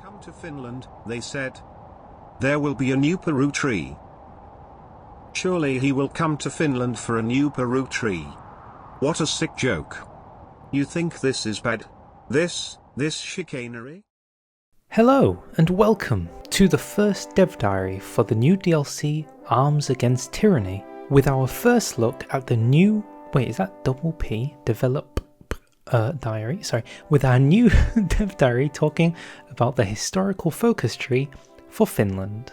come to Finland, they said. There will be a new Peru tree. Surely he will come to Finland for a new Peru tree. What a sick joke. You think this is bad? This chicanery? Hello and welcome to the first dev diary for the new DLC Arms Against Tyranny, with our first look at the new, diary, with our new dev diary talking about the historical focus tree for Finland.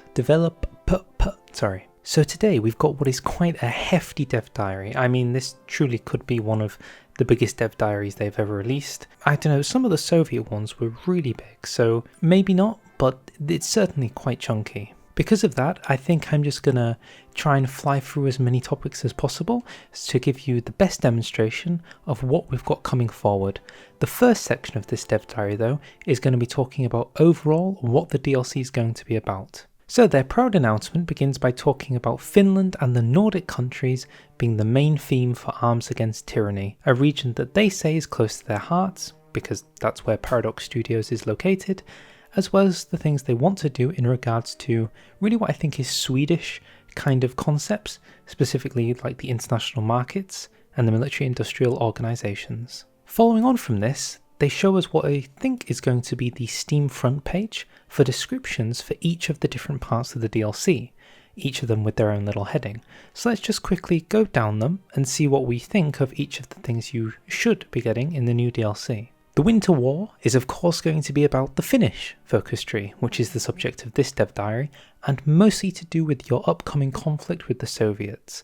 So today we've got what is quite a hefty dev diary. I mean, this truly could be one of the biggest dev diaries they've ever released. I don't know, some of the Soviet ones were really big, so maybe not, but it's certainly quite chunky. Because of that, I think I'm just gonna try and fly through as many topics as possible to give you the best demonstration of what we've got coming forward. The first section of this dev diary though is going to be talking about overall what the DLC is going to be about. So their proud announcement begins by talking about Finland and the Nordic countries being the main theme for Arms Against Tyranny, a region that they say is close to their hearts, because that's where Paradox Studios is located, as well as the things they want to do in regards to really what I think is Swedish kind of concepts, specifically like the international markets and the military industrial organisations. Following on from this, they show us what I think is going to be the Steam front page for descriptions for each of the different parts of the DLC, each of them with their own little heading. So let's just quickly go down them and see what we think of each of the things you should be getting in the new DLC. The Winter War is of course going to be about the Finnish focus tree, which is the subject of this dev diary, and mostly to do with your upcoming conflict with the Soviets.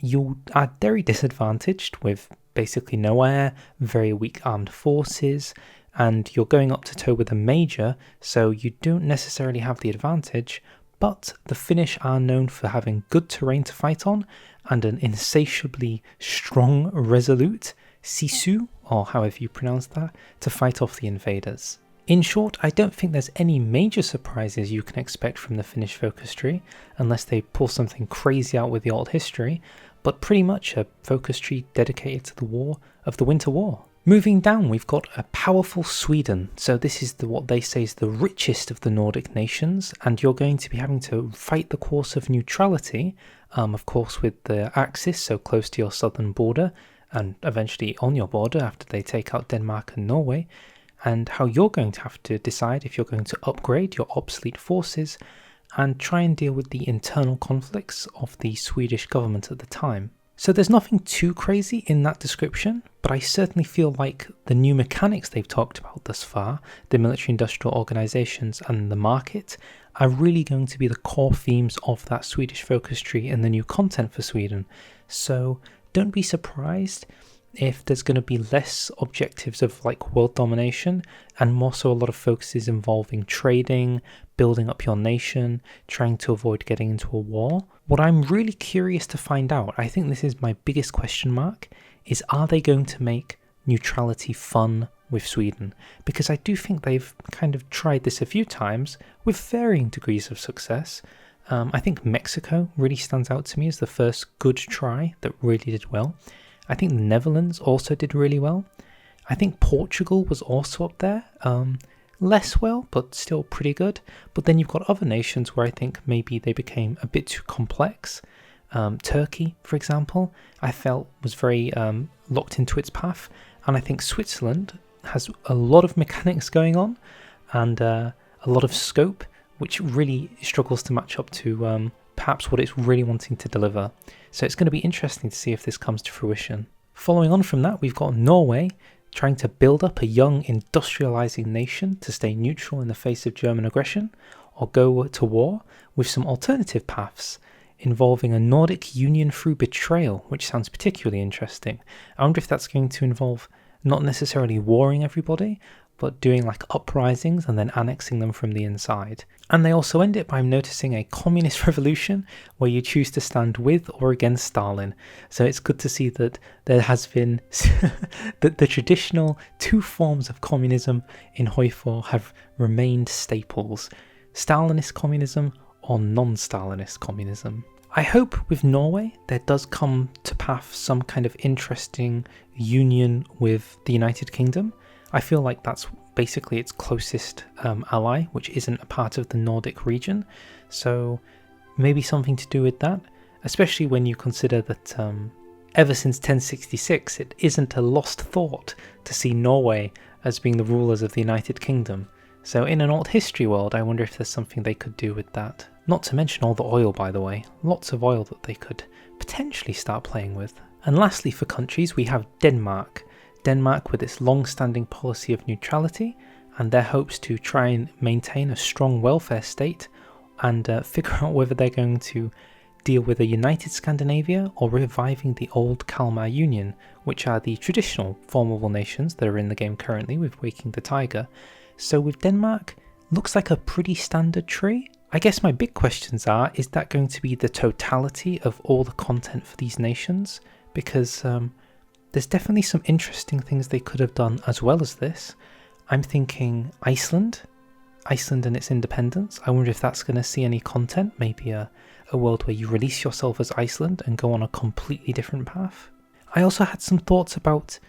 You are very disadvantaged with basically no air, very weak armed forces, and you're going up to toe with a major, so you don't necessarily have the advantage, but the Finnish are known for having good terrain to fight on and an insatiably strong, resolute sisu, or however you pronounce that, to fight off the invaders. In short, I don't think there's any major surprises you can expect from the Finnish focus tree, unless they pull something crazy out with the old history, but pretty much a focus tree dedicated to the war of the Winter War. Moving down, we've got a powerful Sweden. So this is what they say is the richest of the Nordic nations, and you're going to be having to fight the course of neutrality, of course with the Axis so close to your southern border, and eventually on your border after they take out Denmark and Norway, and how you're going to have to decide if you're going to upgrade your obsolete forces and try and deal with the internal conflicts of the Swedish government at the time. So there's nothing too crazy in that description, but I certainly feel like the new mechanics they've talked about thus far, the military industrial organisations and the market, are really going to be the core themes of that Swedish focus tree and the new content for Sweden. So don't be surprised if there's going to be less objectives of like world domination and more so a lot of focuses involving trading, building up your nation, trying to avoid getting into a war. What I'm really curious to find out, I think this is my biggest question mark, is are they going to make neutrality fun with Sweden? Because I do think they've kind of tried this a few times with varying degrees of success. I think Mexico really stands out to me as the first good try that really did well. I think the Netherlands also did really well. I think Portugal was also up there. Less well, but still pretty good. But then you've got other nations where I think maybe they became a bit too complex. Turkey, for example, I felt was very locked into its path. And I think Switzerland has a lot of mechanics going on and a lot of scope, which really struggles to match up to perhaps what it's really wanting to deliver. So it's going to be interesting to see if this comes to fruition. Following on from that, we've got Norway trying to build up a young industrializing nation to stay neutral in the face of German aggression or go to war, with some alternative paths involving a Nordic union through betrayal, which sounds particularly interesting. I wonder if that's going to involve not necessarily warring everybody, but doing like uprisings and then annexing them from the inside. And they also end it by noticing a communist revolution where you choose to stand with or against Stalin. So it's good to see that there has been that the traditional two forms of communism in HOI4 have remained staples: Stalinist communism or non-Stalinist communism. I hope with Norway there does come to pass some kind of interesting union with the United Kingdom. I feel like that's basically its closest ally, which isn't a part of the Nordic region. So maybe something to do with that, especially when you consider that ever since 1066 it isn't a lost thought to see Norway as being the rulers of the United Kingdom. So in an alt history world, I wonder if there's something they could do with that. Not to mention all the oil, by the way. Lots of oil that they could potentially start playing with. And lastly, for countries, we have Denmark. Denmark with its long-standing policy of neutrality and their hopes to try and maintain a strong welfare state and figure out whether they're going to deal with a united Scandinavia or reviving the old Kalmar Union, which are the traditional formidable nations that are in the game currently with Waking the Tiger. So with Denmark, looks like a pretty standard tree. I guess my big questions are, is that going to be the totality of all the content for these nations? Because there's definitely some interesting things they could have done as well as this. I'm thinking Iceland and its independence. I wonder if that's going to see any content, maybe a world where you release yourself as Iceland and go on a completely different path. I also had some thoughts about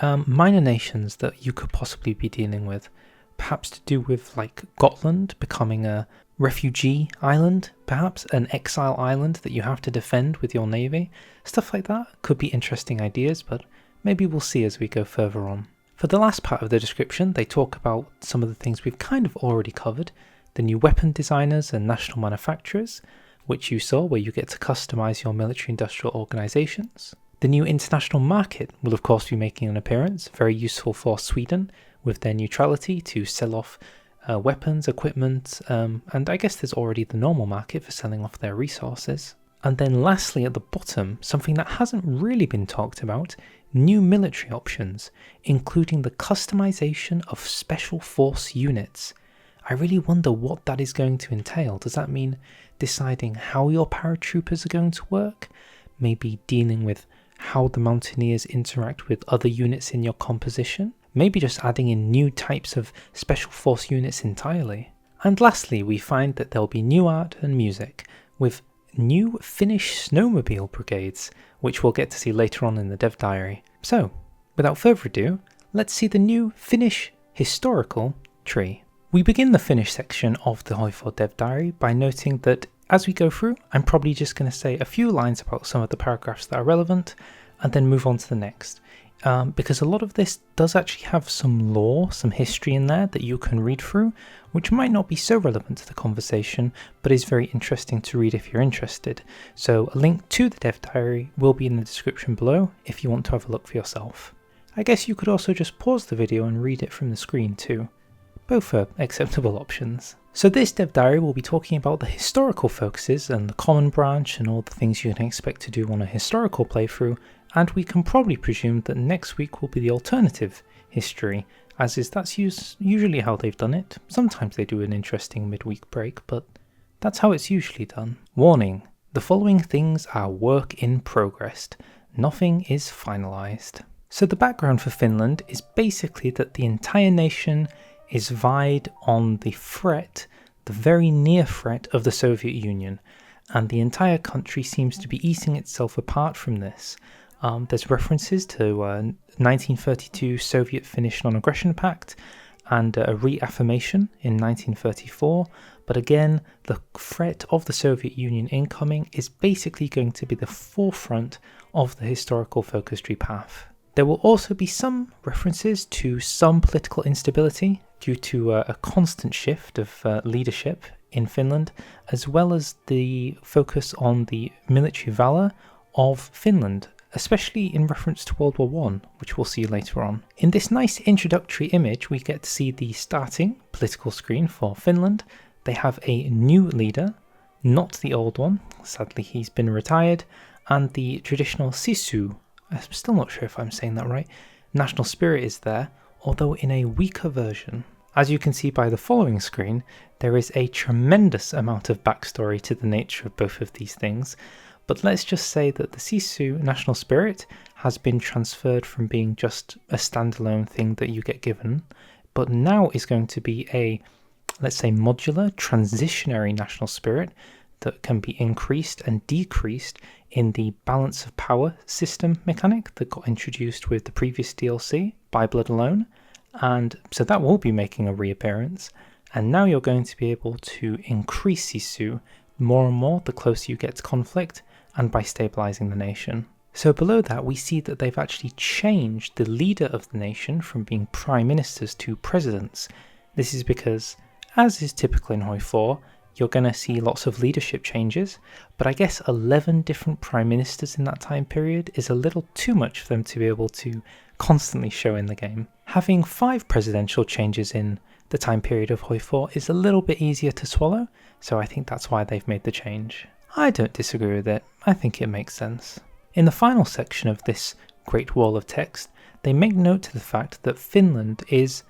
minor nations that you could possibly be dealing with, perhaps to do with like Gotland becoming a refugee island, perhaps an exile island that you have to defend with your navy. Stuff like that could be interesting ideas, but maybe we'll see as we go further on. For the last part of the description, they talk about some of the things we've kind of already covered, the new weapon designers and national manufacturers, which you saw where you get to customize your military industrial organizations. The new international market will of course be making an appearance, very useful for Sweden with their neutrality to sell off weapons, equipment, and I guess there's already the normal market for selling off their resources. And then lastly at the bottom, something that hasn't really been talked about, new military options, including the customization of special force units. I really wonder what that is going to entail. Does that mean deciding how your paratroopers are going to work? Maybe dealing with how the mountaineers interact with other units in your composition? Maybe just adding in new types of special force units entirely. And lastly, we find that there'll be new art and music, with new Finnish snowmobile brigades, which we'll get to see later on in the dev diary. So, without further ado, let's see the new Finnish historical tree. We begin the Finnish section of the HOI4 dev diary by noting that as we go through, I'm probably just going to say a few lines about some of the paragraphs that are relevant, and then move on to the next. Because a lot of this does actually have some lore, some history in there that you can read through, which might not be so relevant to the conversation, but is very interesting to read if you're interested. So a link to the dev diary will be in the description below if you want to have a look for yourself. I guess you could also just pause the video and read it from the screen too. Both are acceptable options. So this dev diary will be talking about the historical focuses and the common branch and all the things you can expect to do on a historical playthrough, and we can probably presume that next week will be the alternative history, that's usually how they've done it. Sometimes they do an interesting midweek break, but that's how it's usually done. Warning, the following things are work in progress. Nothing is finalized. So the background for Finland is basically that the entire nation is vied on the threat, the very near threat of the Soviet Union, and the entire country seems to be eating itself apart from this. There's references to 1932 Soviet-Finnish Non-Aggression Pact and a reaffirmation in 1934, but again, the threat of the Soviet Union incoming is basically going to be the forefront of the historical focus tree path. There will also be some references to some political instability due to a constant shift of leadership in Finland, as well as the focus on the military valor of Finland, especially in reference to World War I, which we'll see later on. In this nice introductory image, we get to see the starting political screen for Finland. They have a new leader, not the old one, sadly he's been retired, and the traditional sisu, I'm still not sure if I'm saying that right, national spirit is there, although in a weaker version. As you can see by the following screen, there is a tremendous amount of backstory to the nature of both of these things, but let's just say that the Sisu national spirit has been transferred from being just a standalone thing that you get given, but now is going to be a, let's say, modular, transitionary national spirit that can be increased and decreased in the balance of power system mechanic that got introduced with the previous DLC, By Blood Alone, and so that will be making a reappearance. And now you're going to be able to increase Sisu more and more the closer you get to conflict, and by stabilizing the nation. So below that we see that they've actually changed the leader of the nation from being prime ministers to presidents. This is because, as is typical in HOI4, you're going to see lots of leadership changes, but I guess 11 different prime ministers in that time period is a little too much for them to be able to constantly show in the game. Having 5 presidential changes in the time period of HOI4 is a little bit easier to swallow, so I think that's why they've made the change. I don't disagree with it, I think it makes sense. In the final section of this great wall of text, they make note to the fact that Finland is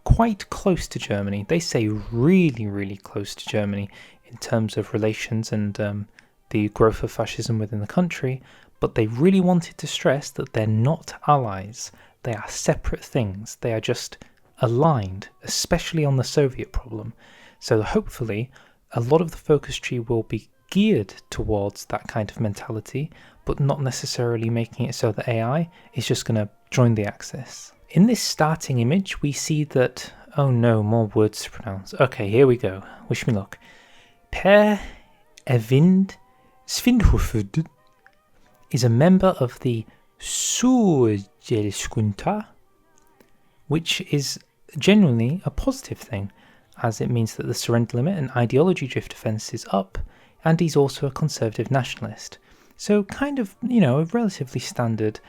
quite close to Germany. They say really close to Germany in terms of relations and the growth of fascism within the country, but they really wanted to stress that they're not allies. They are separate things. They are just aligned, especially on the Soviet problem. So hopefully a lot of the focus tree will be geared towards that kind of mentality, but not necessarily making it so that AI is just going to join the axis. In this starting image, we see that, oh no, more words to pronounce. Okay, here we go. Wish me luck. Per Evind Svindhufud is a member of the Sugeskunta, which is genuinely a positive thing, as it means that the surrender limit and ideology drift offence is up, and he's also a conservative nationalist. So kind of, a relatively standard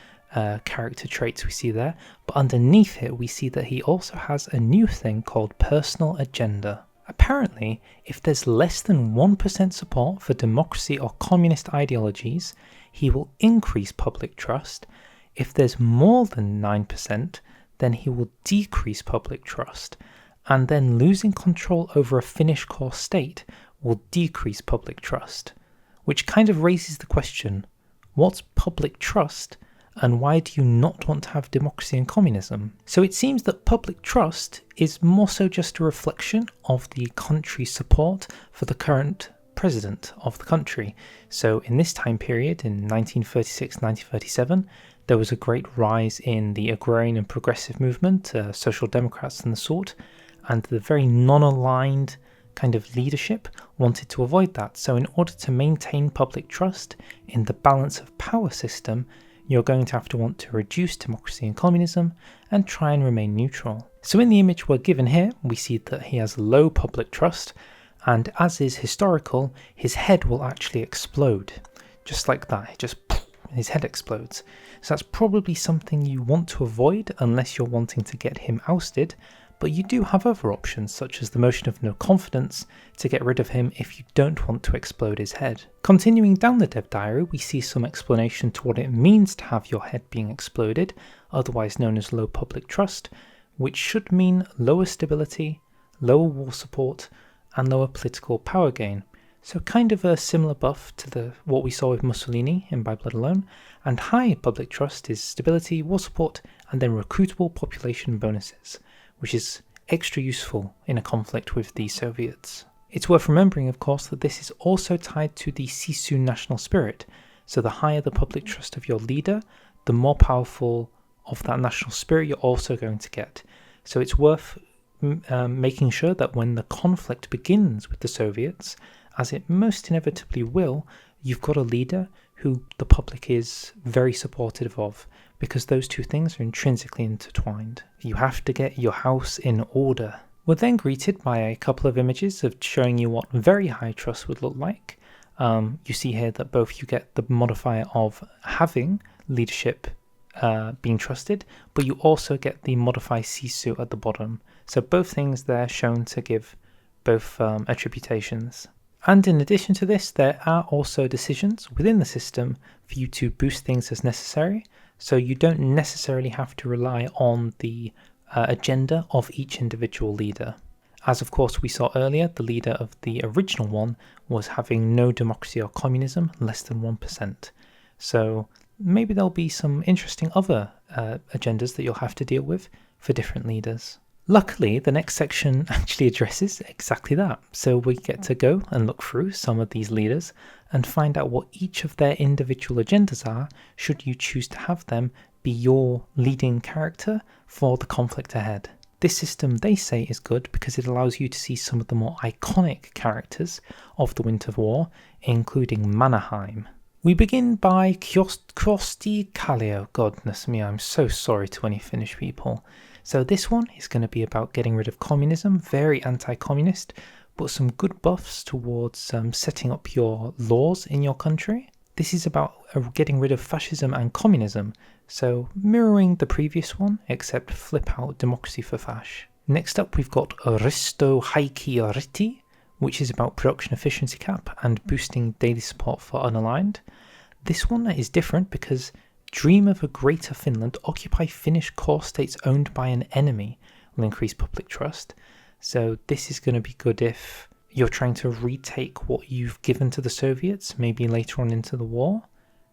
character traits we see there, but underneath it we see that he also has a new thing called personal agenda. Apparently, if there's less than 1% support for democracy or communist ideologies, he will increase public trust. If there's more than 9%, then he will decrease public trust, and then losing control over a Finnish core state will decrease public trust, which kind of raises the question, what's public trust, and why do you not want to have democracy and communism? So it seems that public trust is more so just a reflection of the country's support for the current president of the country. So in this time period, in 1936-1937, there was a great rise in the agrarian and progressive movement, social democrats and the sort, and the very non-aligned kind of leadership wanted to avoid that. So in order to maintain public trust in the balance of power system, you're going to have to want to reduce democracy and communism and try and remain neutral. So in the image we're given here, we see that he has low public trust, and as is historical, his head will actually explode. Just like that, his head explodes. So that's probably something you want to avoid unless you're wanting to get him ousted, but you do have other options such as the motion of no confidence to get rid of him if you don't want to explode his head. Continuing down the dev diary, we see some explanation to what it means to have your head being exploded, otherwise known as low public trust, which should mean lower stability, lower war support, and lower political power gain. So kind of a similar buff to what we saw with Mussolini in By Blood Alone, and high public trust is stability, war support, and then recruitable population bonuses, which is extra useful in a conflict with the Soviets. It's worth remembering, of course, that this is also tied to the Sisu national spirit, so the higher the public trust of your leader, the more powerful of that national spirit you're also going to get. So it's worth making sure that when the conflict begins with the Soviets, as it most inevitably will, you've got a leader who the public is very supportive of, because those two things are intrinsically intertwined. You have to get your house in order. We're then greeted by a couple of images of showing you what very high trust would look like. You see here that both you get the modifier of having leadership being trusted, but you also get the modify Sisu at the bottom. So both things there shown to give both attributations. And in addition to this, there are also decisions within the system for you to boost things as necessary, so you don't necessarily have to rely on the agenda of each individual leader. As of course we saw earlier, the leader of the original one was having no democracy or communism, less than 1%. So maybe there'll be some interesting other agendas that you'll have to deal with for different leaders. Luckily, the next section actually addresses exactly that, so we get to go and look through some of these leaders and find out what each of their individual agendas are, should you choose to have them be your leading character for the conflict ahead. This system, they say, is good because it allows you to see some of the more iconic characters of the Winter War, including Mannerheim. We begin by Kiosti Kallio. Goodness me, I'm so sorry to any Finnish people. So this one is going to be about getting rid of communism, very anti-communist, but some good buffs towards setting up your laws in your country. This is about getting rid of fascism and communism, so mirroring the previous one, except flip out democracy for fash. Next up we've got Risto Haiki Riti, which is about production efficiency cap and boosting daily support for unaligned. This one is different because dream of a greater Finland, occupy Finnish core states owned by an enemy will increase public trust. So this is going to be good if you're trying to retake what you've given to the Soviets, maybe later on into the war.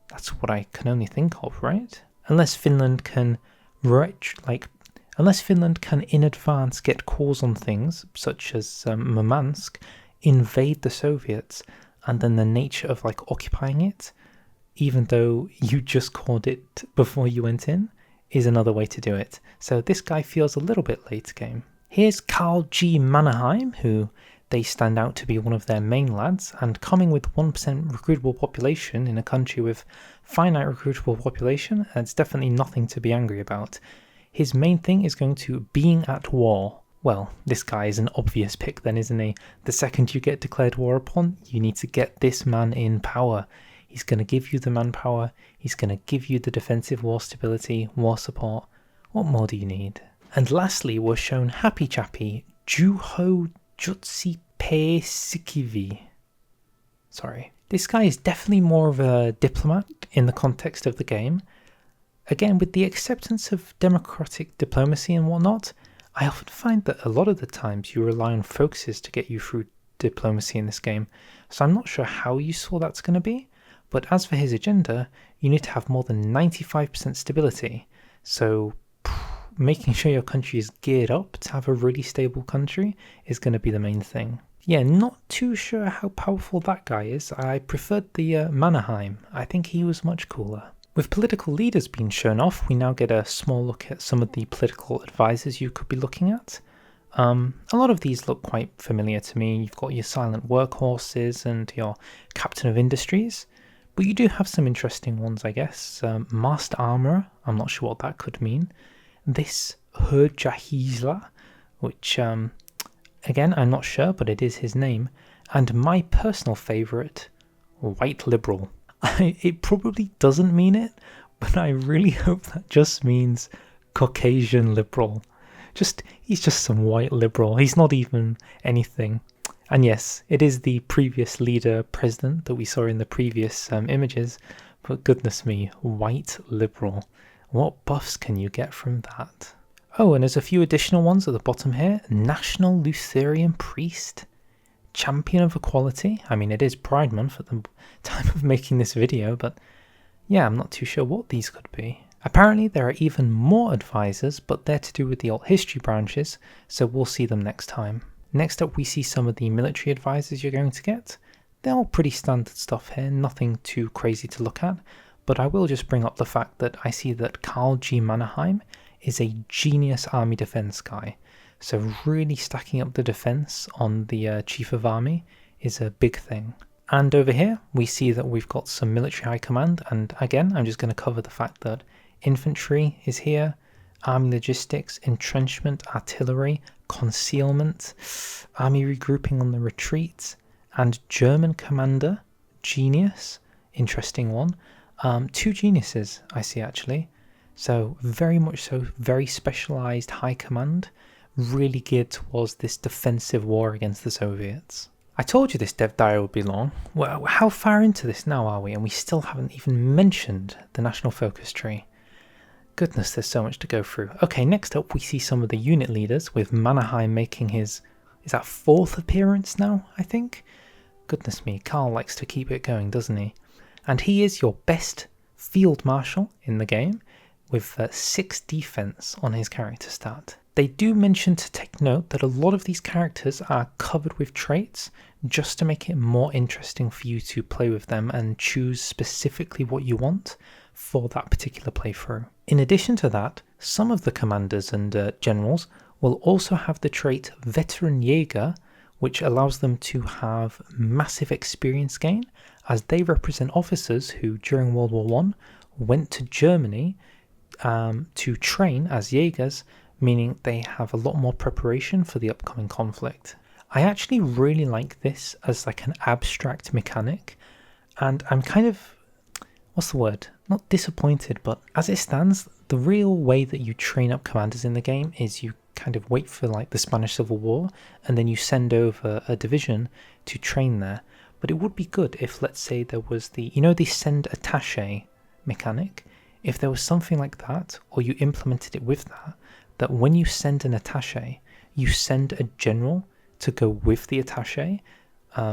That's what I can only think of, right? Unless Finland can in advance get calls on things, such as Murmansk, invade the Soviets, and then the nature of occupying it, even though you just called it before you went in, is another way to do it. So this guy feels a little bit late game. Here's Karl G. Mannerheim, who they stand out to be one of their main lads, and coming with 1% recruitable population in a country with finite recruitable population, it's definitely nothing to be angry about. His main thing is going to being at war. Well, this guy is an obvious pick then, isn't he? The second you get declared war upon, you need to get this man in power. He's going to give you the manpower, he's going to give you the defensive war stability, war support. What more do you need? And lastly, we're shown Happy Chappy Juho Jutsipe Sikivi. Sorry. This guy is definitely more of a diplomat in the context of the game. Again, with the acceptance of democratic diplomacy and whatnot, I often find that a lot of the times you rely on focuses to get you through diplomacy in this game, so I'm not sure how useful that's going to be, but as for his agenda, you need to have more than 95% stability, so making sure your country is geared up to have a really stable country is going to be the main thing. Yeah, not too sure how powerful that guy is. I preferred the Mannerheim. I think he was much cooler. With political leaders being shown off, we now get a small look at some of the political advisors you could be looking at. A lot of these look quite familiar to me. You've got your silent workhorses and your captain of industries, but you do have some interesting ones, I guess. Master Armourer, I'm not sure what that could mean. This Hurjahisla, which, again, I'm not sure, but it is his name. And my personal favourite, White Liberal. It probably doesn't mean it, but I really hope that just means Caucasian liberal. He's just some white liberal. He's not even anything. And yes, it is the previous leader president that we saw in the previous images, but goodness me, white liberal. What buffs can you get from that? Oh, and there's a few additional ones at the bottom here. National Lutherian Priest. Champion of Equality. I mean, it is Pride Month at the time of making this video, but yeah, I'm not too sure what these could be. Apparently there are even more advisors, but they're to do with the alt history branches, so we'll see them next time. Next up we see some of the military advisors you're going to get. They're all pretty standard stuff here, nothing too crazy to look at, but I will just bring up the fact that I see that Karl G. Mannerheim is a genius army defense guy. So really stacking up the defense on the Chief of Army is a big thing. And over here, we see that we've got some military high command. And again, I'm just going to cover the fact that infantry is here, army logistics, entrenchment, artillery, concealment, army regrouping on the retreat, and German commander, genius, interesting one. 2 geniuses I see actually. So very much so, very specialized high command. Really geared towards this defensive war against the Soviets. I told you this dev diary would be long. Well, how far into this now are we? And we still haven't even mentioned the national focus tree. Goodness, there's so much to go through. Okay, next up we see some of the unit leaders, with Mannerheim making his, is that 4th appearance now, I think? Goodness me, Karl likes to keep it going, doesn't he? And he is your best field marshal in the game, with 6 defense on his character stat. They do mention to take note that a lot of these characters are covered with traits just to make it more interesting for you to play with them and choose specifically what you want for that particular playthrough. In addition to that, some of the commanders and generals will also have the trait Veteran Jäger, which allows them to have massive experience gain, as they represent officers who, during World War I, went to Germany to train as Jägers, meaning they have a lot more preparation for the upcoming conflict. I actually really like this as like an abstract mechanic, and I'm kind of, what's the word? Not disappointed, but as it stands, the real way that you train up commanders in the game is you kind of wait for like the Spanish Civil War, and then you send over a division to train there. But it would be good if, let's say, there was the, the send attaché mechanic, if there was something like that, or you implemented it with that when you send an attaché, you send a general to go with the attaché,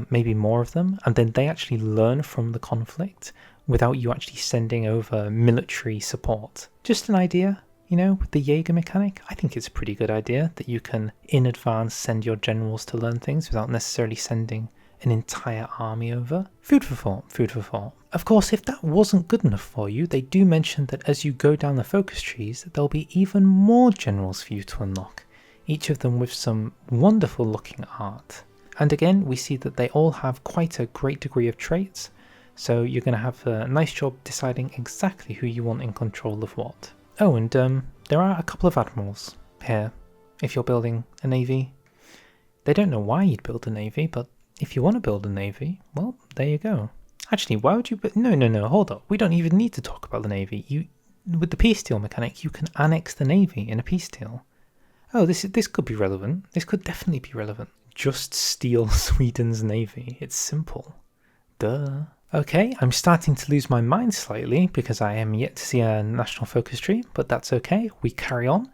maybe more of them, and then they actually learn from the conflict without you actually sending over military support. Just an idea, with the Jaeger mechanic. I think it's a pretty good idea that you can, in advance, send your generals to learn things without necessarily sending an entire army over. Food for thought, food for thought. Of course, if that wasn't good enough for you, they do mention that as you go down the focus trees, there'll be even more generals for you to unlock, each of them with some wonderful looking art. And again, we see that they all have quite a great degree of traits, so you're going to have a nice job deciding exactly who you want in control of what. Oh, and there are a couple of admirals here, if you're building a navy. They don't know why you'd build a navy, but if you want to build a navy, well, there you go. Actually, why would you... No, hold up. We don't even need to talk about the navy. With the peace deal mechanic, you can annex the navy in a peace deal. Oh, this could be relevant. This could definitely be relevant. Just steal Sweden's navy. It's simple. Duh. Okay, I'm starting to lose my mind slightly because I am yet to see a national focus tree, but that's okay. We carry on.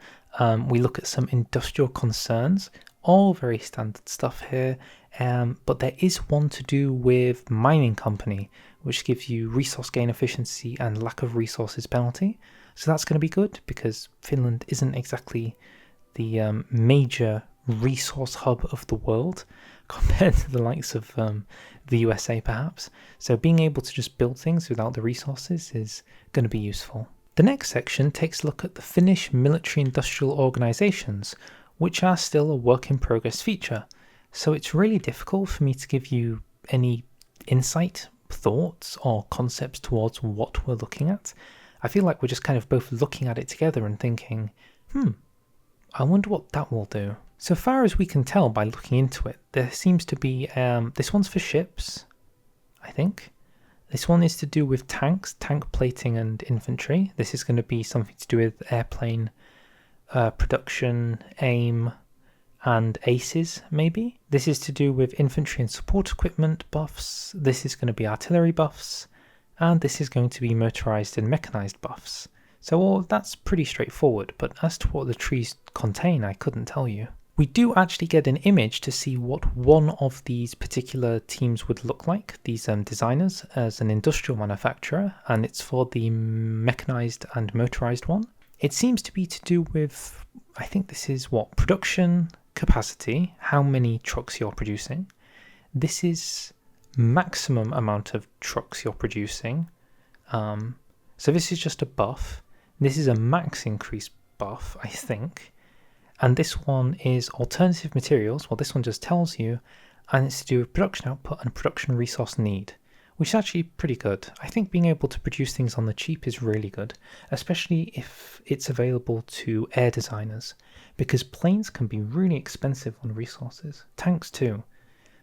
We look at some industrial concerns, all very standard stuff here, but there is one to do with mining company, which gives you resource gain efficiency and lack of resources penalty. So that's going to be good because Finland isn't exactly the major resource hub of the world compared to the likes of the USA perhaps. So being able to just build things without the resources is going to be useful. The next section takes a look at the Finnish military industrial organizations, which are still a work in progress feature. So it's really difficult for me to give you any insight, thoughts or concepts towards what we're looking at. I feel like we're just kind of both looking at it together and thinking, I wonder what that will do. So far as we can tell by looking into it, there seems to be, this one's for ships, I think. This one is to do with tanks, tank plating and infantry. This is going to be something to do with airplane production, aim, and aces, maybe. This is to do with infantry and support equipment buffs. This is going to be artillery buffs. And this is going to be motorized and mechanized buffs. So that's pretty straightforward, but as to what the trees contain, I couldn't tell you. We do actually get an image to see what one of these particular teams would look like, these designers, as an industrial manufacturer, and it's for the mechanized and motorized one. It seems to be to do with, I think this is production capacity, how many trucks you're producing. This is maximum amount of trucks you're producing. So this is just a buff. This is a max increase buff, I think. And this one is alternative materials. Well, this one just tells you, and it's to do with production output and production resource need, which is actually pretty good. I think being able to produce things on the cheap is really good, especially if it's available to air designers, because planes can be really expensive on resources, tanks too.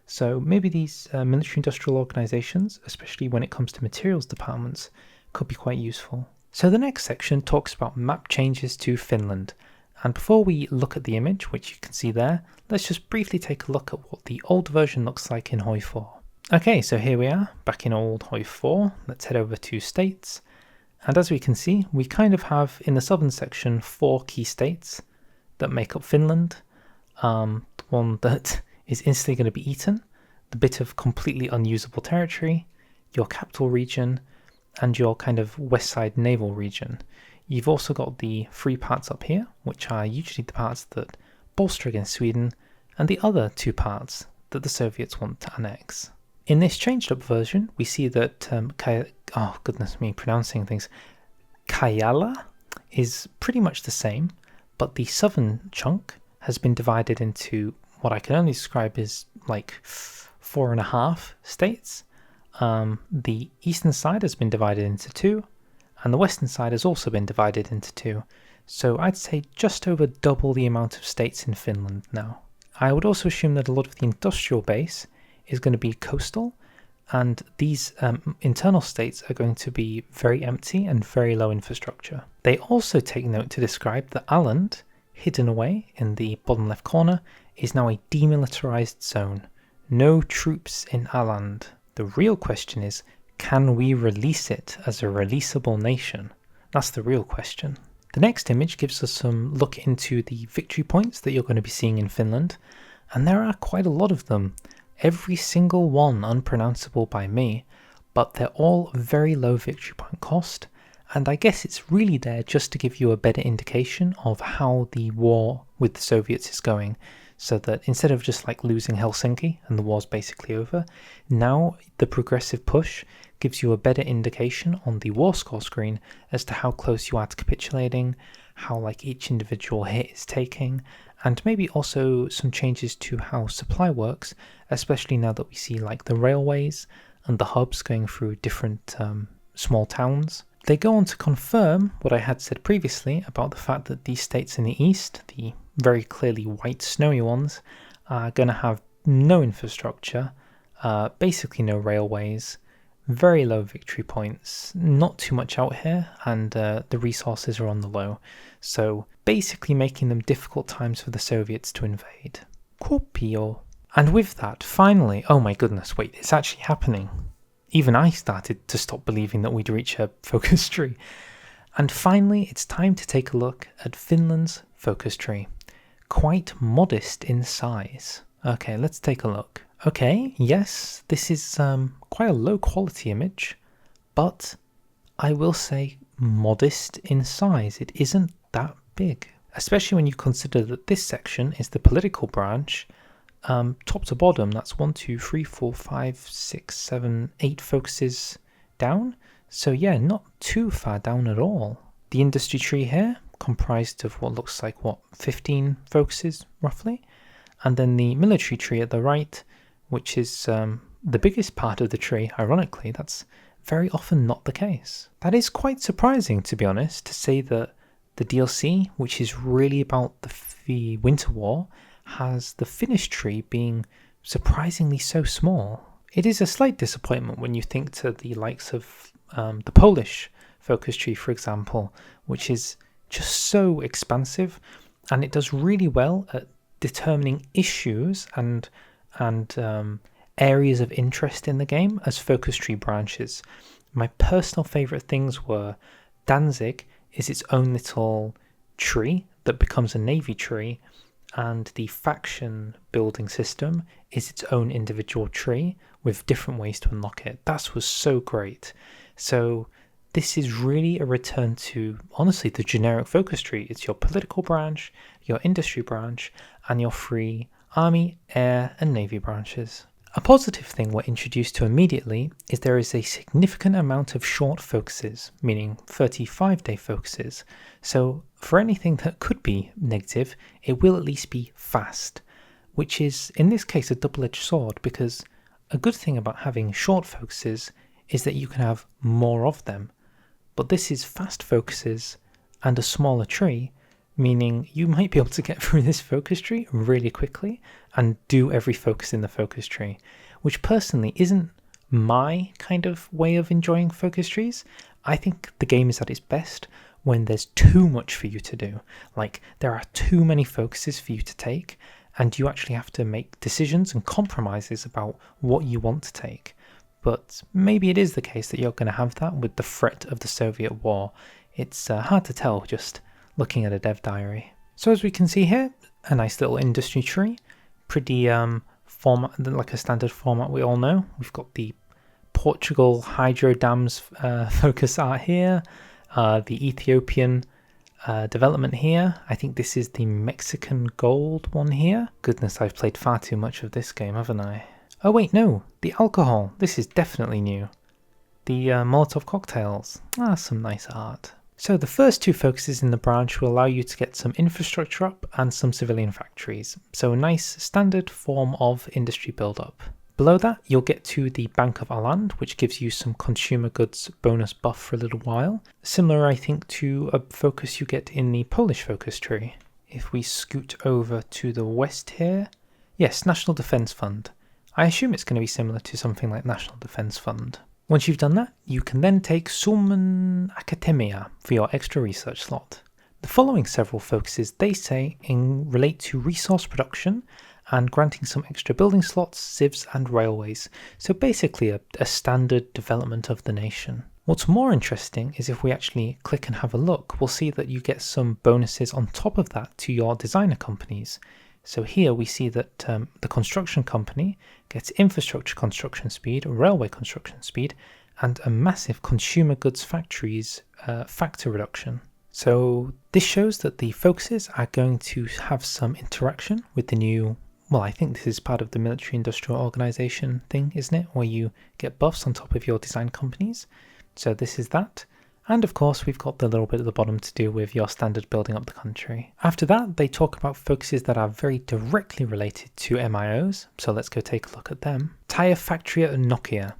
So maybe these military industrial organizations, especially when it comes to materials departments, could be quite useful. So the next section talks about map changes to Finland. And before we look at the image, which you can see there, let's just briefly take a look at what the old version looks like in HOI4. Okay, so here we are, back in old HOI4. Let's head over to states. And as we can see, we kind of have, in the southern section, 4 key states that make up Finland. The one that is instantly going to be eaten, the bit of completely unusable territory, your capital region, and your kind of west side naval region. You've also got the 3 parts up here, which are usually the parts that bolster against Sweden, and the other 2 parts that the Soviets want to annex. In this changed up version, we see that, pronouncing things, Kajala is pretty much the same, but the southern chunk has been divided into what I can only describe as like 4.5 states. The eastern side has been divided into 2, and the western side has also been divided into 2. So I'd say just over double the amount of states in Finland now. I would also assume that a lot of the industrial base is going to be coastal, and these internal states are going to be very empty and very low infrastructure. They also take note to describe that Åland, hidden away in the bottom left corner, is now a demilitarized zone. No troops in Åland. The real question is, can we release it as a releasable nation? That's the real question. The next image gives us some look into the victory points that you're going to be seeing in Finland, and there are quite a lot of them. Every single one unpronounceable by me, but they're all very low victory point cost, and I guess it's really there just to give you a better indication of how the war with the Soviets is going, so that instead of just like losing Helsinki and the war's basically over, now the progressive push gives you a better indication on the war score screen as to how close you are to capitulating, how like each individual hit is taking, and maybe also some changes to how supply works, especially now that we see like the railways and the hubs going through different small towns. They go on to confirm what I had said previously about the fact that these states in the east, the very clearly white snowy ones, are going to have no infrastructure, basically no railways, very low victory points, not too much out here, and the resources are on the low, so basically making them difficult times for the Soviets to invade. Kuopio. And with that, finally, oh my goodness, wait, it's actually happening. Even I started to stop believing that we'd reach a focus tree. And finally, it's time to take a look at Finland's focus tree. Quite modest in size. Okay, let's take a look. Okay, yes, this is quite a low quality image, but I will say modest in size. It isn't that big, especially when you consider that this section is the political branch. Top to bottom, that's 1, 2, 3, 4, 5, 6, 7, 8 focuses down. So yeah, not too far down at all. The industry tree here, comprised of what looks like, 15 focuses roughly. And then the military tree at the right, which is the biggest part of the tree. Ironically, that's very often not the case. That is quite surprising, to be honest, to say that the DLC, which is really about the Winter War, has the Finnish tree being surprisingly so small. It is a slight disappointment when you think to the likes of the Polish focus tree, for example, which is just so expansive, and it does really well at determining issues and areas of interest in the game as focus tree branches. My personal favourite things were Danzig is its own little tree that becomes a navy tree, and the faction building system is its own individual tree with different ways to unlock it. That was so great. So this is really a return to, honestly, the generic focus tree. It's your political branch, your industry branch, and your free army, air, and navy branches. A positive thing we're introduced to immediately is there is a significant amount of short focuses, meaning 35-day focuses. So for anything that could be negative, it will at least be fast, which is in this case a double-edged sword, because a good thing about having short focuses is that you can have more of them. But this is fast focuses and a smaller tree, meaning you might be able to get through this focus tree really quickly and do every focus in the focus tree, which personally isn't my kind of way of enjoying focus trees. I think the game is at its best when there's too much for you to do. Like, there are too many focuses for you to take, and you actually have to make decisions and compromises about what you want to take. But maybe it is the case that you're going to have that with the threat of the Soviet war. It's hard to tell just looking at a dev diary. So as we can see here, a nice little industry tree, pretty format, like a standard format we all know. We've got the Portugal hydro dams focus art here, the Ethiopian development here. I think this is the Mexican gold one here. Goodness, I've played far too much of this game, haven't I? Oh wait, no, the alcohol. This is definitely new. The Molotov cocktails. Some nice art. So the first two focuses in the branch will allow you to get some infrastructure up and some civilian factories. So a nice standard form of industry build-up. Below that, you'll get to the Bank of Åland, which gives you some consumer goods bonus buff for a little while. Similar, I think, to a focus you get in the Polish focus tree. If we scoot over to the west here, yes, National Defence Fund. I assume it's going to be similar to something like National Defence Fund. Once you've done that, you can then take Summen Academia for your extra research slot. The following several focuses, they say, relate to resource production and granting some extra building slots, civs and railways. So basically a standard development of the nation. What's more interesting is if we actually click and have a look, we'll see that you get some bonuses on top of that to your designer companies. So here we see that the construction company gets infrastructure construction speed, railway construction speed, and a massive consumer goods factories factor reduction. So this shows that the focuses are going to have some interaction with the new, well, I think this is part of the military industrial organization thing, isn't it? Where you get buffs on top of your design companies. So this is that. And of course, we've got the little bit at the bottom to do with your standard building up the country. After that, they talk about focuses that are very directly related to MIOs. So let's go take a look at them. Tire Factory at Nokia.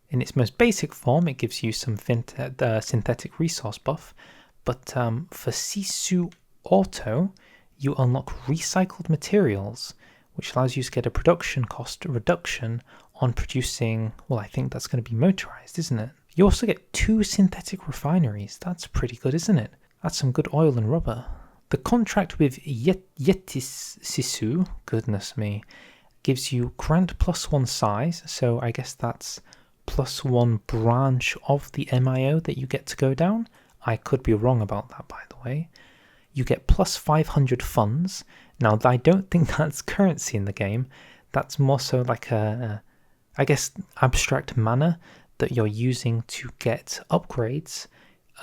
In its most basic form, it gives you some synthetic resource buff. But for Sisu Auto, you unlock recycled materials, which allows you to get a production cost reduction on producing, well, I think that's going to be motorized, isn't it? You also get 2 synthetic refineries. That's pretty good, isn't it? That's some good oil and rubber. The contract with Yetis Sisu, goodness me, gives you grant +1 size. So I guess that's +1 branch of the MIO that you get to go down. I could be wrong about that, by the way. You get +500 funds. Now, I don't think that's currency in the game. That's more so like I guess, abstract mana that you're using to get upgrades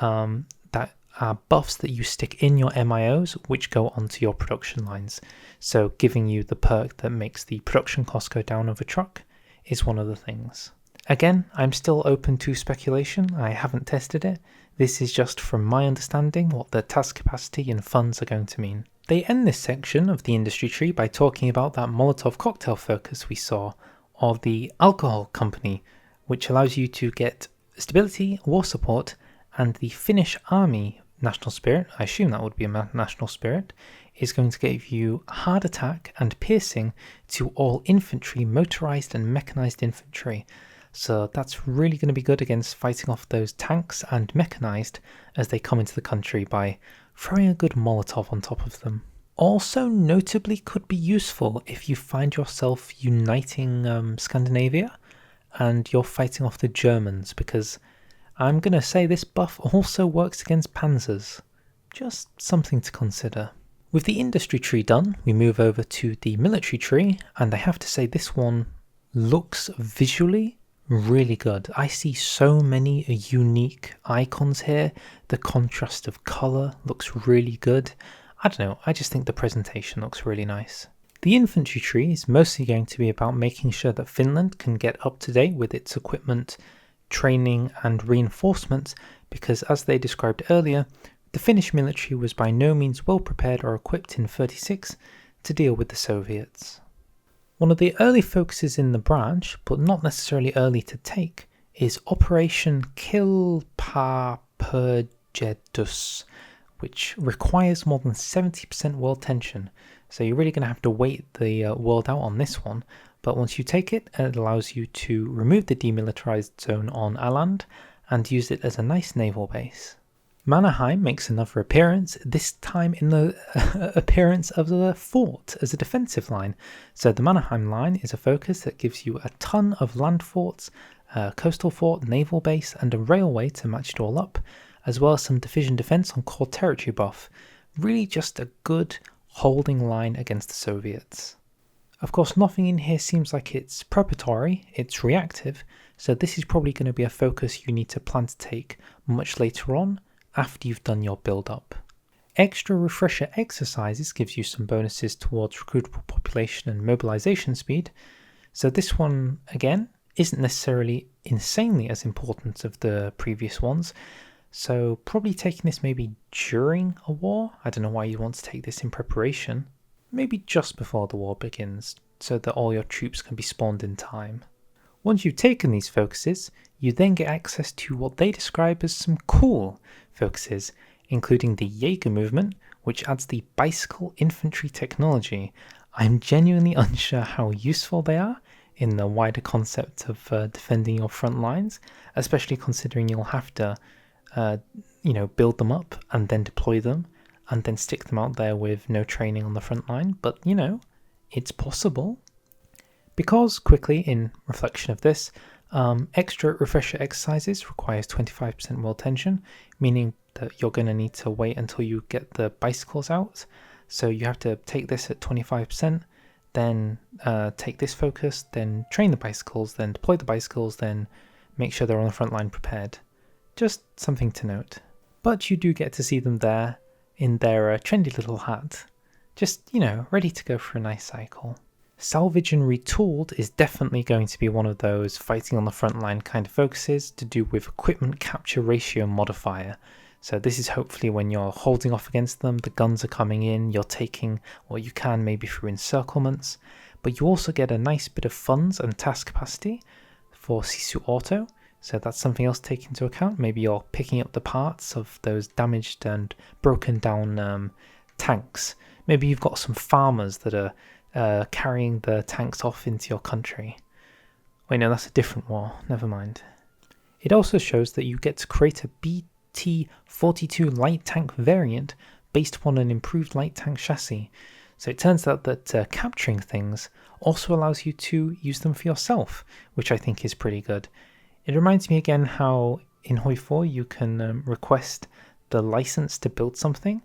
that are buffs that you stick in your MIOs, which go onto your production lines. So giving you the perk that makes the production cost go down of a truck is one of the things. Again, I'm still open to speculation. I haven't tested it. This is just from my understanding what the task capacity and funds are going to mean. They end this section of the industry tree by talking about that Molotov cocktail focus we saw, or the alcohol company, which allows you to get stability, war support, and the Finnish army national spirit, I assume that would be a national spirit, is going to give you hard attack and piercing to all infantry, motorized and mechanized infantry. So that's really going to be good against fighting off those tanks and mechanized as they come into the country by throwing a good Molotov on top of them. Also notably could be useful if you find yourself uniting Scandinavia and you're fighting off the Germans, because I'm going to say this buff also works against panzers. Just something to consider. With the industry tree done, we move over to the military tree, and I have to say this one looks visually really good. I see so many unique icons here. The contrast of colour looks really good. I don't know, I just think the presentation looks really nice. The infantry tree is mostly going to be about making sure that Finland can get up to date with its equipment, training and reinforcement, because as they described earlier, the Finnish military was by no means well prepared or equipped in 36 to deal with the Soviets. One of the early focuses in the branch, but not necessarily early to take, is Operation Kilpapurjedus, which requires more than 70% world tension. So you're really going to have to wait the world out on this one. But once you take it, it allows you to remove the demilitarized zone on Åland and use it as a nice naval base. Mannerheim makes another appearance, this time in the appearance of the fort as a defensive line. So the Mannerheim line is a focus that gives you a ton of land forts, a coastal fort, naval base, and a railway to match it all up, as well as some division defense on core territory buff. Really just a good holding line against the Soviets. Of course, nothing in here seems like it's preparatory, it's reactive, so this is probably going to be a focus you need to plan to take much later on, after you've done your build-up. Extra refresher exercises gives you some bonuses towards recruitable population and mobilization speed, so this one, again, isn't necessarily insanely as important as the previous ones. So probably taking this maybe during a war. I don't know why you want to take this in preparation. Maybe just before the war begins, so that all your troops can be spawned in time. Once you've taken these focuses, you then get access to what they describe as some cool focuses, including the Jaeger movement, which adds the bicycle infantry technology. I'm genuinely unsure how useful they are in the wider concept of defending your front lines, especially considering you'll have to build them up and then deploy them and then stick them out there with no training on the front line, but it's possible. Because, quickly, in reflection of this, extra refresher exercises requires 25% will tension, meaning that you're going to need to wait until you get the bicycles out. So you have to take this at 25%, then take this focus, then train the bicycles, then deploy the bicycles, then make sure they're on the front line prepared. Just something to note. But you do get to see them there in their trendy little hat, just, ready to go for a nice cycle. Salvage and Retooled is definitely going to be one of those fighting on the front line kind of focuses to do with equipment capture ratio modifier. So this is hopefully when you're holding off against them, the guns are coming in, you're taking what you can maybe through encirclements, but you also get a nice bit of funds and task capacity for Sisu Auto. So that's something else to take into account. Maybe you're picking up the parts of those damaged and broken down tanks. Maybe you've got some farmers that are carrying the tanks off into your country. Wait, no, that's a different war. Never mind. It also shows that you get to create a BT-42 light tank variant based upon an improved light tank chassis. So it turns out that capturing things also allows you to use them for yourself, which I think is pretty good. It reminds me again how in HOI4 you can request the license to build something,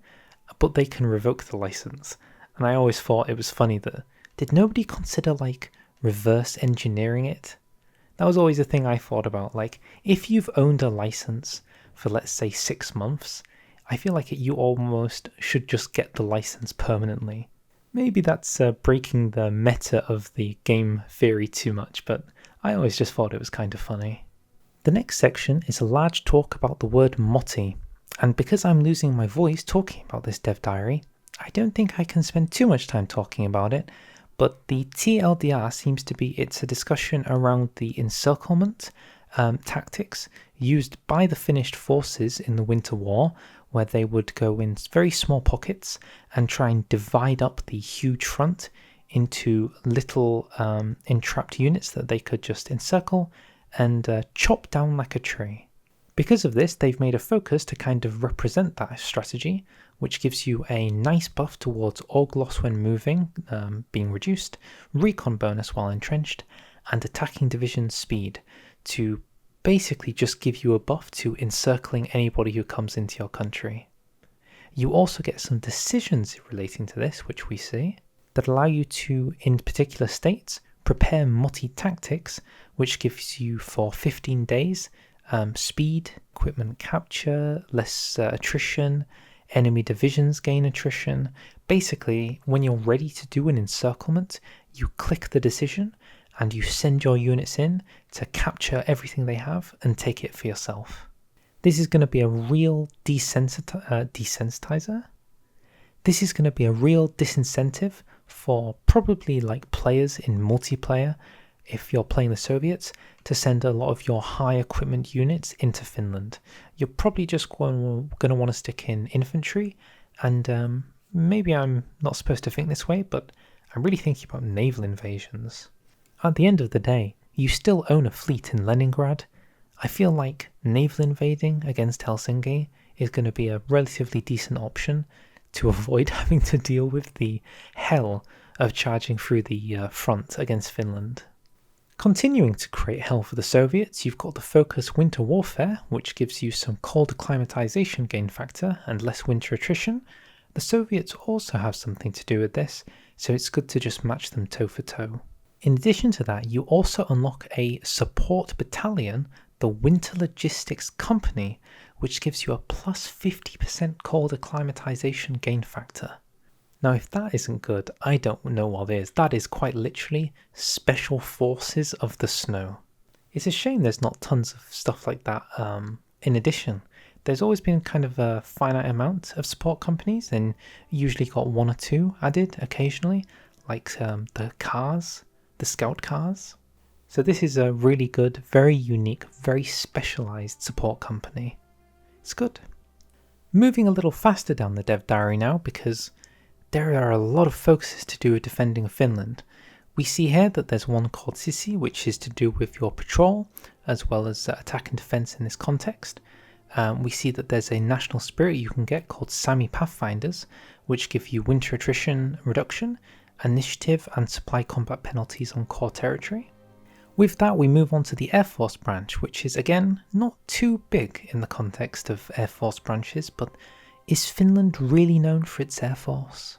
but they can revoke the license. And I always thought it was funny that, did nobody consider reverse engineering it? That was always a thing I thought about. If you've owned a license for, let's say, 6 months, I feel like you almost should just get the license permanently. Maybe that's breaking the meta of the game theory too much, but I always just thought it was kind of funny. The next section is a large talk about the word Motti, and because I'm losing my voice talking about this dev diary, I don't think I can spend too much time talking about it, but the TLDR seems to be it's a discussion around the encirclement tactics used by the Finnish forces in the Winter War, where they would go in very small pockets and try and divide up the huge front into little entrapped units that they could just encircle and chop down like a tree. Because of this, they've made a focus to kind of represent that strategy, which gives you a nice buff towards org loss when moving, being reduced, recon bonus while entrenched, and attacking division speed to basically just give you a buff to encircling anybody who comes into your country. You also get some decisions relating to this, which we see, that allow you to, in particular states, prepare Motti tactics, which gives you for 15 days speed, equipment capture, less attrition, enemy divisions gain attrition. Basically, when you're ready to do an encirclement, you click the decision and you send your units in to capture everything they have and take it for yourself. This is going to be a real desensitizer. This is going to be a real disincentive for probably players in multiplayer, if you're playing the Soviets, to send a lot of your high equipment units into Finland. You're probably just going to want to stick in infantry, and maybe I'm not supposed to think this way, but I'm really thinking about naval invasions. At the end of the day, you still own a fleet in Leningrad. I feel like naval invading against Helsinki is going to be a relatively decent option to avoid having to deal with the hell of charging through the front against Finland. Continuing to create hell for the Soviets, you've got the Focus Winter Warfare, which gives you some cold acclimatization gain factor and less winter attrition. The Soviets also have something to do with this, so it's good to just match them toe for toe. In addition to that, you also unlock a support battalion, the Winter Logistics Company, which gives you a plus 50% cold acclimatization gain factor. Now, if that isn't good, I don't know what is. That is quite literally Special Forces of the Snow. It's a shame there's not tons of stuff like that in addition. there's always been kind of a finite amount of support companies, and usually got 1 or 2 added occasionally, like the cars, the scout cars. So this is a really good, very unique, very specialized support company. It's good. Moving a little faster down the dev diary now, because there are a lot of focuses to do with defending Finland. We see here that there's one called Sissi, which is to do with your patrol, as well as attack and defense in this context. We see that there's a national spirit you can get called Sami Pathfinders, which give you winter attrition reduction, initiative and supply combat penalties on core territory. With that, we move on to the Air Force branch, which is again not too big in the context of Air Force branches, but is Finland really known for its Air Force?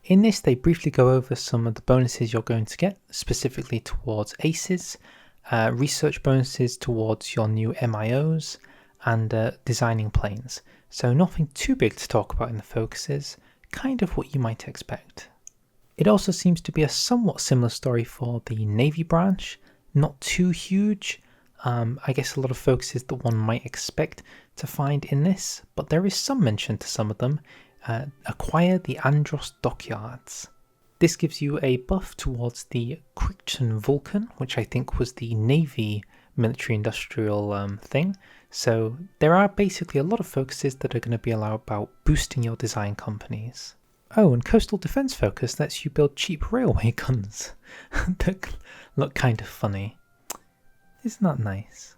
In this, they briefly go over some of the bonuses you're going to get, specifically towards ACEs, research bonuses towards your new MIOs, and designing planes. So nothing too big to talk about in the focuses, kind of what you might expect. It also seems to be a somewhat similar story for the Navy branch, not too huge. I guess a lot of focuses that one might expect to find in this, but there is some mention to some of them. Acquire the Andros dockyards. This gives you a buff towards the Crichton Vulcan, which I think was the Navy military industrial thing. So there are basically a lot of focuses that are going to be about boosting your design companies. Oh, and coastal defense focus lets you build cheap railway guns that look kind of funny. Isn't that nice?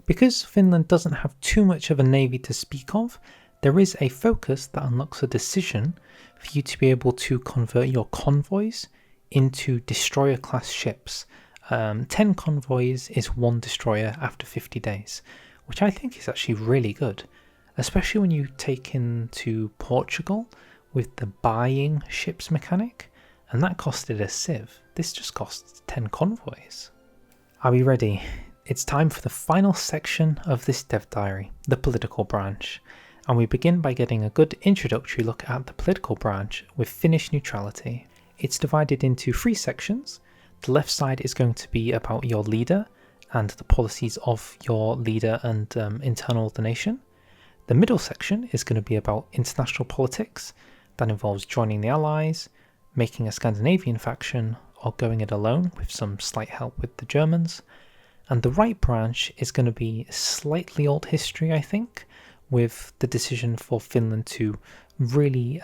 Because Finland doesn't have too much of a navy to speak of, there is a focus that unlocks a decision for you to be able to convert your convoys into destroyer-class ships. 10 convoys is 1 destroyer after 50 days, which I think is actually really good, especially when you take into Portugal with the buying ships mechanic, and that costed a civ. This just costs 10 convoys. Are we ready? It's time for the final section of this dev diary, the political branch. And we begin by getting a good introductory look at the political branch with Finnish neutrality. It's divided into 3 sections. The left side is going to be about your leader and the policies of your leader and internal of the nation. The middle section is going to be about international politics. That involves joining the Allies, making a Scandinavian faction, or going it alone with some slight help with the Germans. And the right branch is going to be slightly old history, I think, with the decision for Finland to really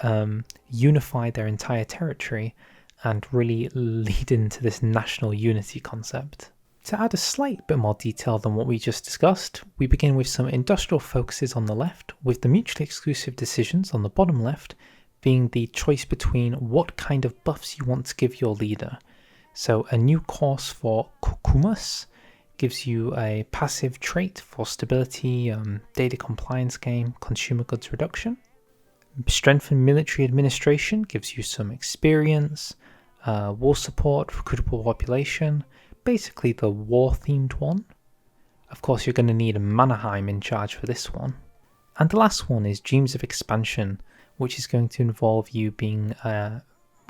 unify their entire territory and really lead into this national unity concept. To add a slight bit more detail than what we just discussed, we begin with some industrial focuses on the left, with the mutually exclusive decisions on the bottom left being the choice between what kind of buffs you want to give your leader. So a new course for Kukumus gives you a passive trait for stability, data compliance game, consumer goods reduction. Strengthened military administration gives you some experience, war support, recruitable population, basically the war-themed one. Of course, you're going to need a Mannerheim in charge for this one. And the last one is Dreams of Expansion, which is going to involve you being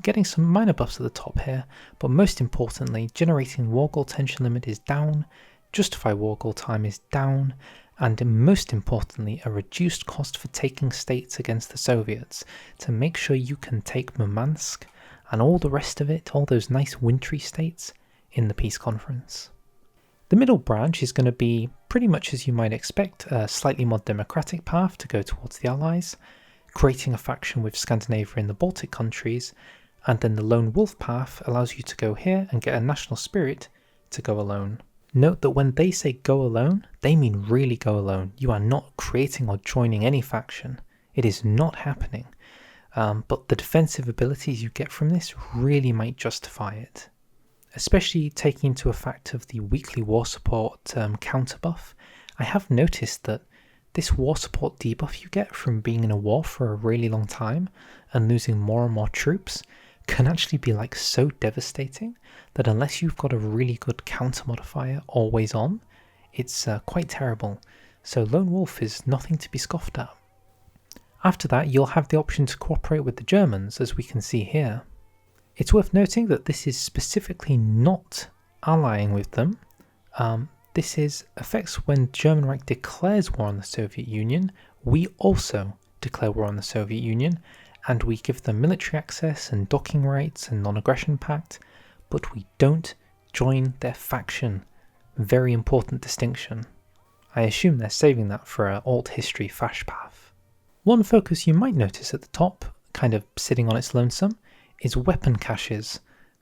getting some minor buffs at the top here, but most importantly, generating war goal tension limit is down, justify war goal time is down, and most importantly, a reduced cost for taking states against the Soviets to make sure you can take Murmansk and all the rest of it, all those nice wintry states, in the peace conference. The middle branch is going to be pretty much as you might expect, a slightly more democratic path to go towards the Allies, creating a faction with Scandinavia and the Baltic countries, and then the lone wolf path allows you to go here and get a national spirit to go alone. Note that when they say go alone, they mean really go alone. You are not creating or joining any faction. It is not happening. But the defensive abilities you get from this really might justify it. Especially taking into effect of the weekly war support counter buff, I have noticed that this war support debuff you get from being in a war for a really long time and losing more and more troops can actually be like so devastating that unless you've got a really good counter modifier always on, it's quite terrible. So Lone Wolf is nothing to be scoffed at. After that, you'll have the option to cooperate with the Germans, as we can see here. It's worth noting that this is specifically not allying with them. This affects when German Reich declares war on the Soviet Union. We also declare war on the Soviet Union, and we give them military access and docking rights and non-aggression pact, but we don't join their faction. Very important distinction. I assume they're saving that for an alt history fash path. One focus you might notice at the top, kind of sitting on its lonesome, is weapon caches,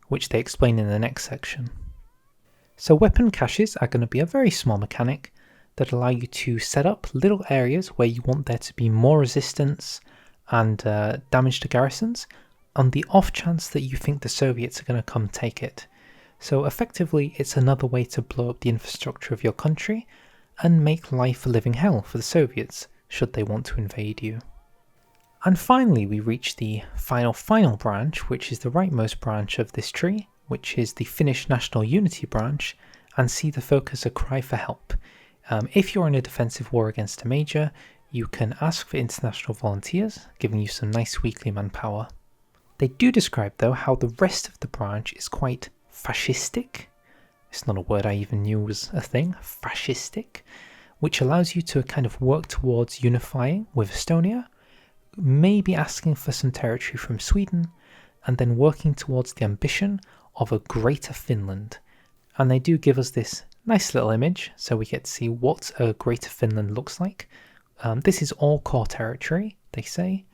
which they explain in the next section. So weapon caches are going to be a very small mechanic that allow you to set up little areas where you want there to be more resistance and damage to garrisons, on the off chance that you think the Soviets are going to come take it. So effectively it's another way to blow up the infrastructure of your country and make life a living hell for the Soviets should they want to invade you. And finally we reach the final branch, which is the rightmost branch of this tree, which is the Finnish National Unity branch, and see the focus a cry for help. If you're in a defensive war against a major, you can ask for international volunteers, giving you some nice weekly manpower. They do describe though how the rest of the branch is quite fascistic. It's not a word I even knew was a thing, fascistic, which allows you to kind of work towards unifying with Estonia, maybe asking for some territory from Sweden, and then working towards the ambition of a greater Finland. And they do give us this nice little image, so we get to see what a greater Finland looks like. This is all core territory, they say,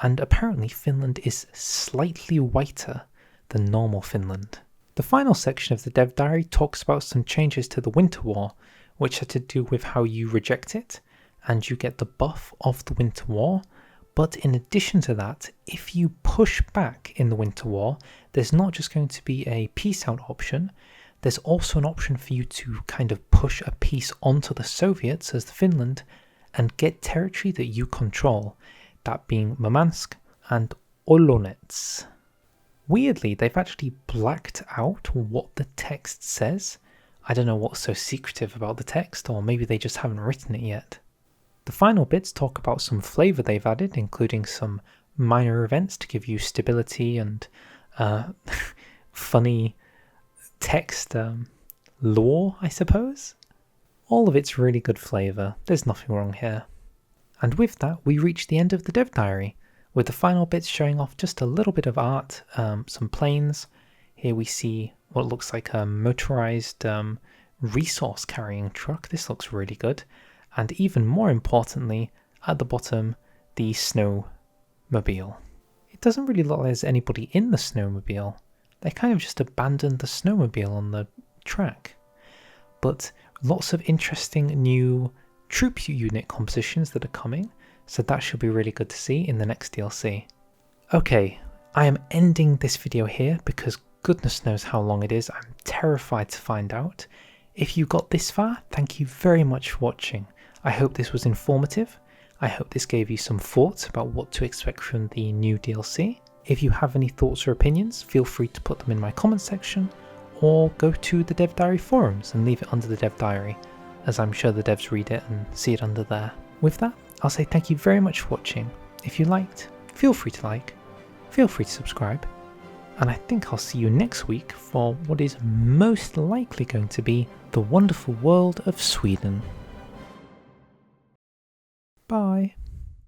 and apparently Finland is slightly whiter than normal Finland. The final section of the dev diary talks about some changes to the Winter War, which are to do with how you reject it, and you get the buff of the Winter War. But in addition to that, if you push back in the Winter War, there's not just going to be a peace out option, there's also an option for you to kind of push a piece onto the Soviets as the Finland and get territory that you control, that being Murmansk and Olonets. Weirdly, they've actually blacked out what the text says. I don't know what's so secretive about the text, or maybe they just haven't written it yet. The final bits talk about some flavour they've added, including some minor events to give you stability and funny text lore, I suppose. All of it's really good flavour, there's nothing wrong here. And with that, we reach the end of the dev diary, with the final bits showing off just a little bit of art, some planes. Here we see what looks like a motorised resource carrying truck. This looks really good. And even more importantly, at the bottom, the snowmobile. It doesn't really look like there's anybody in the snowmobile. They kind of just abandoned the snowmobile on the track. But lots of interesting new troop unit compositions that are coming, so that should be really good to see in the next DLC. Okay, I am ending this video here because goodness knows how long it is. I'm terrified to find out. If you got this far, thank you very much for watching. I hope this was informative. I hope this gave you some thoughts about what to expect from the new DLC. If you have any thoughts or opinions, feel free to put them in my comment section, or go to the Dev Diary forums and leave it under the Dev Diary, as I'm sure the devs read it and see it under there. With that, I'll say thank you very much for watching. If you liked, feel free to like, feel free to subscribe, and I think I'll see you next week for what is most likely going to be the wonderful world of Sweden.